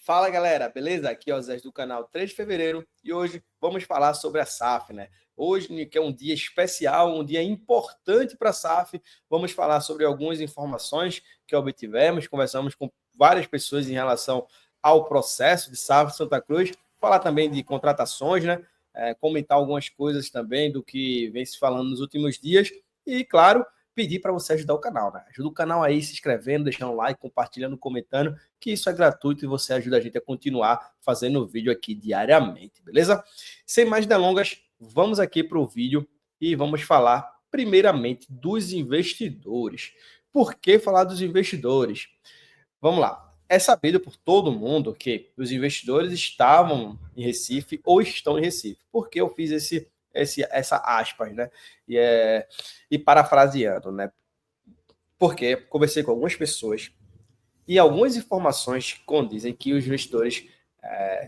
Fala galera, beleza? Aqui é o Zé do canal 3 de fevereiro e hoje vamos falar sobre a SAF, né? Hoje, que é um dia especial, um dia importante para a SAF, vamos falar sobre algumas informações que obtivemos, conversamos com várias pessoas em relação ao processo de SAF Santa Cruz, falar também de contratações, né? Comentar algumas coisas também do que vem se falando nos últimos dias e, claro, pedir para você ajudar o canal, né? Ajuda o canal aí se inscrevendo, deixando um like, compartilhando, comentando, que isso é gratuito e você ajuda a gente a continuar fazendo vídeo aqui diariamente, beleza? Sem mais delongas, vamos aqui para o vídeo e vamos falar primeiramente dos investidores. Por que falar dos investidores? Vamos lá. É sabido por todo mundo que os investidores estavam em Recife ou estão em Recife. Por que eu fiz essa aspas, né? E parafraseando, né? Porque conversei com algumas pessoas e algumas informações condizem que os investidores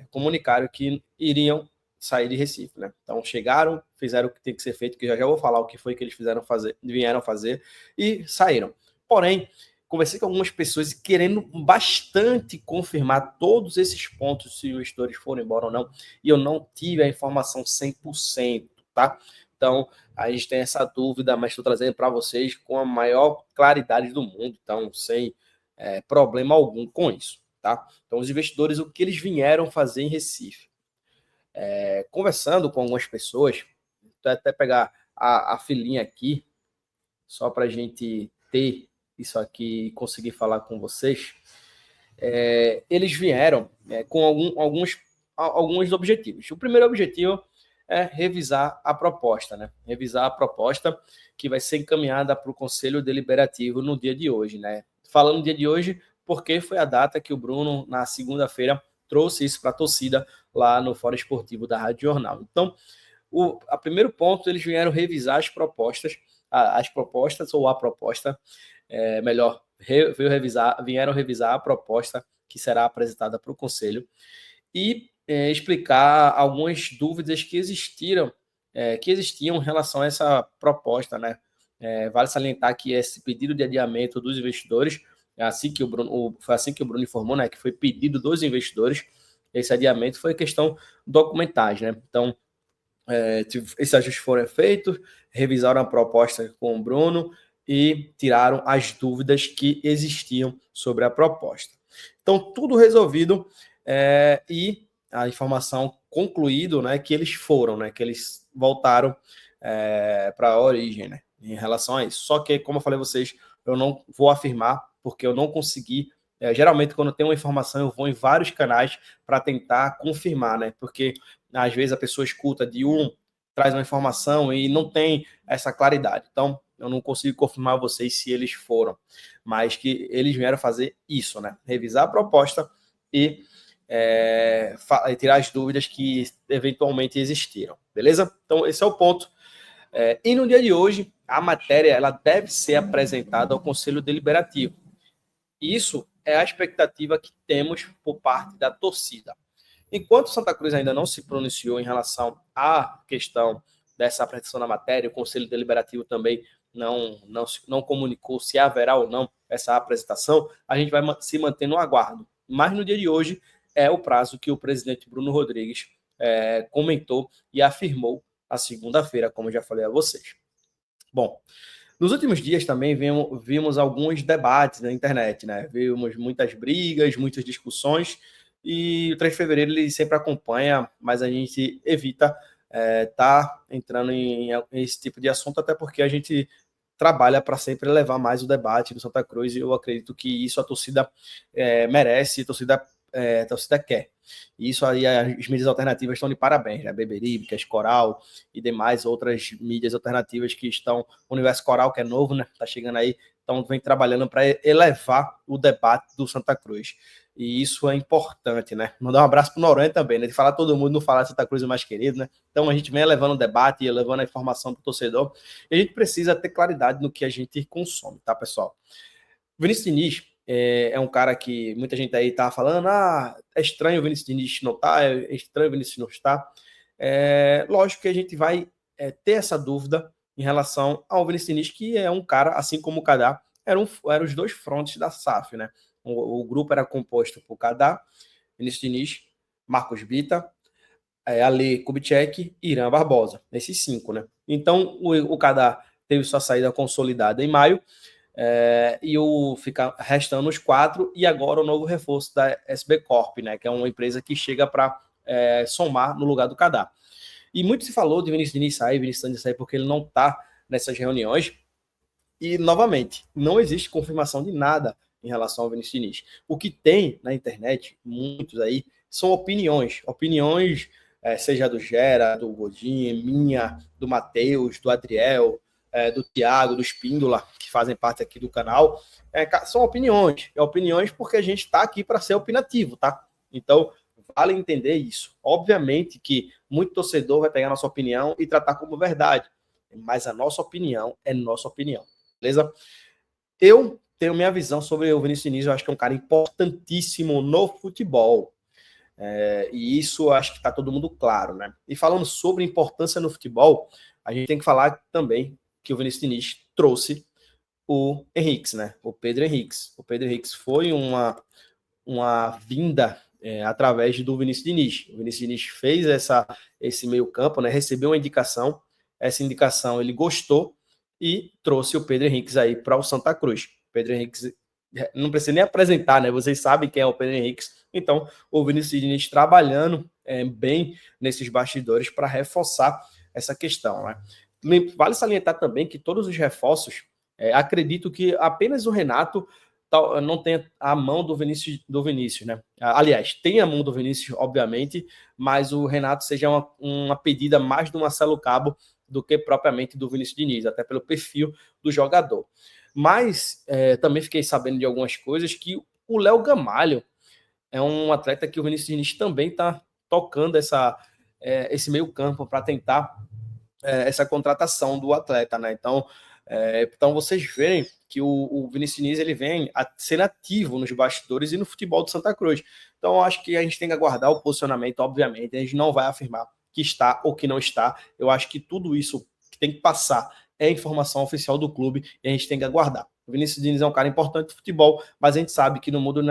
comunicaram que iriam sair de Recife, né? Então chegaram, fizeram o que tem que ser feito, que já vou falar o que foi que eles vieram fazer e saíram. Porém, conversei com algumas pessoas querendo bastante confirmar todos esses pontos, se os investidores foram embora ou não, e eu não tive a informação 100%, tá? Então, a gente tem essa dúvida, mas estou trazendo para vocês com a maior claridade do mundo, então, sem problema algum com isso, tá? Então, os investidores, o que eles vieram fazer em Recife? Conversando com algumas pessoas, vou até pegar a filinha aqui, só para a gente ter isso aqui e conseguir falar com vocês. Eles vieram com alguns objetivos. O primeiro objetivo é revisar a proposta, né? Revisar a proposta que vai ser encaminhada para o Conselho Deliberativo no dia de hoje, né? Falando no dia de hoje, porque foi a data que o Bruno, na segunda-feira, trouxe isso para a torcida lá no Fórum Esportivo da Rádio Jornal. Então, a primeiro ponto, eles vieram revisar as propostas ou a proposta, melhor, vieram revisar a proposta que será apresentada para o Conselho e explicar algumas dúvidas que existiam em relação a essa proposta, né? Vale salientar que esse pedido de adiamento dos investidores, foi assim que o Bruno informou, né? Que foi pedido dos investidores, esse adiamento foi questão documentais, né? Então, esses ajustes foram feitos, revisaram a proposta com o Bruno e tiraram as dúvidas que existiam sobre a proposta. Então, tudo resolvido e a informação concluído, né, que eles foram, né, que eles voltaram para a origem, né, em relação a isso. Só que, como eu falei a vocês, eu não vou afirmar, porque eu não consegui. Geralmente, quando eu tenho uma informação, eu vou em vários canais para tentar confirmar, né, porque às vezes a pessoa escuta de traz uma informação e não tem essa claridade. Então, eu não consigo confirmar a vocês se eles foram, mas que eles vieram fazer isso, né? Revisar a proposta e tirar as dúvidas que eventualmente existiram, beleza? Então, esse é o ponto. E no dia de hoje, a matéria ela deve ser apresentada ao Conselho Deliberativo. Isso é a expectativa que temos por parte da torcida. Enquanto Santa Cruz ainda não se pronunciou em relação à questão dessa apresentação da matéria, o Conselho Deliberativo também não comunicou se haverá ou não essa apresentação, a gente vai se manter no aguardo. Mas no dia de hoje é o prazo que o presidente Bruno Rodrigues comentou e afirmou na segunda-feira, como eu já falei a vocês. Bom, nos últimos dias também vimos alguns debates na internet, né? Vimos muitas brigas, muitas discussões, e o 3 de fevereiro ele sempre acompanha, mas a gente evita tá entrando em esse tipo de assunto, até porque a gente trabalha para sempre levar mais o debate do Santa Cruz, e eu acredito que isso a torcida merece, a torcida quer. E isso aí, as mídias alternativas estão de parabéns, né? Beberibe, Coral e demais outras mídias alternativas que estão, o Universo Coral, que é novo, né? Tá chegando aí, então vem trabalhando para elevar o debate do Santa Cruz. E isso é importante, né? Mandar um abraço pro Noronha também, né? De falar todo mundo, não falar Santa Cruz o mais querido, né? Então a gente vem levando o debate, levando a informação pro torcedor, e a gente precisa ter claridade no que a gente consome, tá, pessoal? Vinícius Diniz é um cara que muita gente aí tá falando, é estranho o Vinícius Diniz não tá, é estranho o Vinícius não estar. Lógico que a gente vai ter essa dúvida em relação ao Vinícius Diniz, que é um cara, assim como o Cadá, eram os dois frontes da SAF, né? O grupo era composto por Cadá Vinícius Diniz, Marcos Bita, Ale Kubitschek e Irã Barbosa. Esses 5, né? Então, o Cadá teve sua saída consolidada em maio, e fica restando os 4, e agora o novo reforço da SB Corp, né? Que é uma empresa que chega para somar no lugar do Cadá. E muito se falou de Vinícius Diniz sair porque ele não está nessas reuniões. E, novamente, não existe confirmação de nada em relação ao Vinícius Diniz. O que tem na internet, muitos aí, são opiniões. Opiniões, seja do Gera, do Godinho, minha, do Matheus, do Adriel, do Thiago, do Espíndola, que fazem parte aqui do canal. São opiniões. Opiniões porque a gente está aqui para ser opinativo, tá? Então, vale entender isso. Obviamente que muito torcedor vai pegar a nossa opinião e tratar como verdade. Mas a nossa opinião é nossa opinião. Beleza? Eu tenho minha visão sobre o Vinícius Diniz, eu acho que é um cara importantíssimo no futebol. E isso eu acho que está todo mundo claro, né? E falando sobre importância no futebol, a gente tem que falar também que o Vinícius Diniz trouxe o Henriques, né? O Pedro Henriques. O Pedro Henriques foi uma vinda através do Vinícius Diniz. O Vinícius Diniz fez esse meio campo, né? Recebeu uma indicação, essa indicação ele gostou e trouxe o Pedro Henriques aí para o Santa Cruz. Pedro Henriques, não precisa nem apresentar, né? Vocês sabem quem é o Pedro Henriques. Então, o Vinícius Diniz trabalhando bem nesses bastidores para reforçar essa questão, né? Vale salientar também que todos os reforços, acredito que apenas o Renato não tem a mão do Vinícius, né? Aliás, tem a mão do Vinícius, obviamente, mas o Renato seja uma pedida mais do Marcelo Cabo do que propriamente do Vinícius Diniz, até pelo perfil do jogador. Mas também fiquei sabendo de algumas coisas que o Léo Gamalho é um atleta que o Vinícius Diniz também está tocando esse meio campo para tentar essa contratação do atleta, né? Então vocês veem que o Vinícius Diniz ele vem a ser ativo nos bastidores e no futebol do Santa Cruz. Então eu acho que a gente tem que aguardar o posicionamento, obviamente. A gente não vai afirmar que está ou que não está. Eu acho que tudo isso que tem que passar é informação oficial do clube e a gente tem que aguardar. O Vinícius Diniz é um cara importante do futebol, mas a gente sabe que no mundo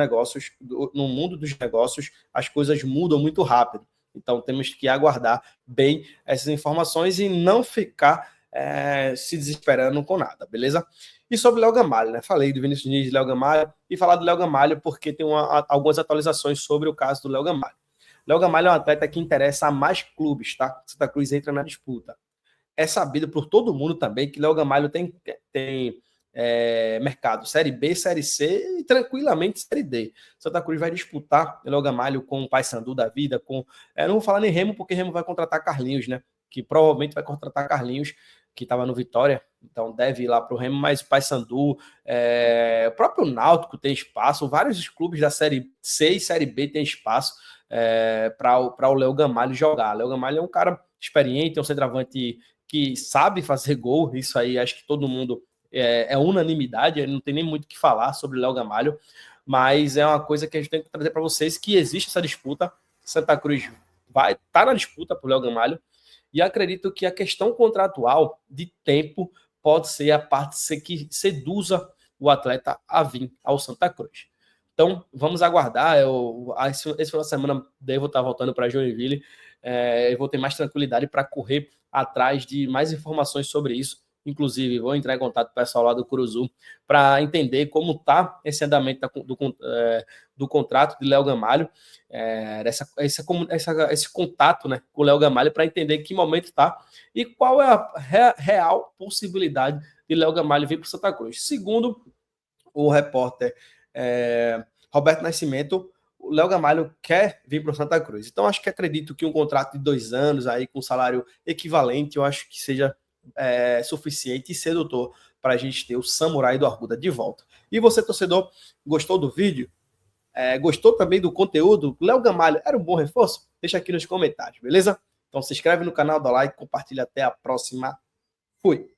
dos negócios, as coisas mudam muito rápido. Então temos que aguardar bem essas informações e não ficar se desesperando com nada, beleza? E sobre Léo Gamalho, né? Falei do Vinícius Diniz, Léo Gamalho, e falar do Léo Gamalho porque tem algumas atualizações sobre o caso do Léo Gamalho. Léo Gamalho é um atleta que interessa a mais clubes, tá? Santa Cruz entra na disputa. É sabido por todo mundo também que Léo Gamalho tem mercado Série B, Série C e tranquilamente Série D. Santa Cruz vai disputar Léo Gamalho com o Paysandu da vida, não vou falar nem Remo, porque Remo vai contratar Carlinhos, né? Que provavelmente vai contratar Carlinhos, que estava no Vitória, então deve ir lá para o Remo, mas o Paysandu, o próprio Náutico tem espaço, vários clubes da Série C e Série B tem espaço para o Léo Gamalho jogar. Léo Gamalho é um cara experiente, é um centroavante que sabe fazer gol, isso aí acho que todo mundo é unanimidade, não tem nem muito o que falar sobre Léo Gamalho, mas é uma coisa que a gente tem que trazer para vocês, que existe essa disputa, Santa Cruz vai estar na disputa por Léo Gamalho, e acredito que a questão contratual de tempo pode ser a parte que seduza o atleta a vir ao Santa Cruz. Então, vamos aguardar. Esse final de semana devo estar voltando para Joinville. Eu vou ter mais tranquilidade para correr atrás de mais informações sobre isso. Inclusive, vou entrar em contato com o pessoal lá do Curuzu para entender como está esse andamento do contrato de Léo Gamalho, esse contato, né, com o Léo Gamalho, para entender em que momento está e qual é a real possibilidade de Léo Gamalho vir para o Santa Cruz. Segundo o repórter Roberto Nascimento, o Léo Gamalho quer vir para o Santa Cruz. Então, acredito que um contrato de 2 anos aí com salário equivalente, eu acho que seja suficiente e sedutor para a gente ter o Samurai do Arruda de volta. E você, torcedor, gostou do vídeo? Gostou também do conteúdo? Léo Gamalho era um bom reforço? Deixa aqui nos comentários, beleza? Então se inscreve no canal, dá like, compartilha. Até a próxima. Fui!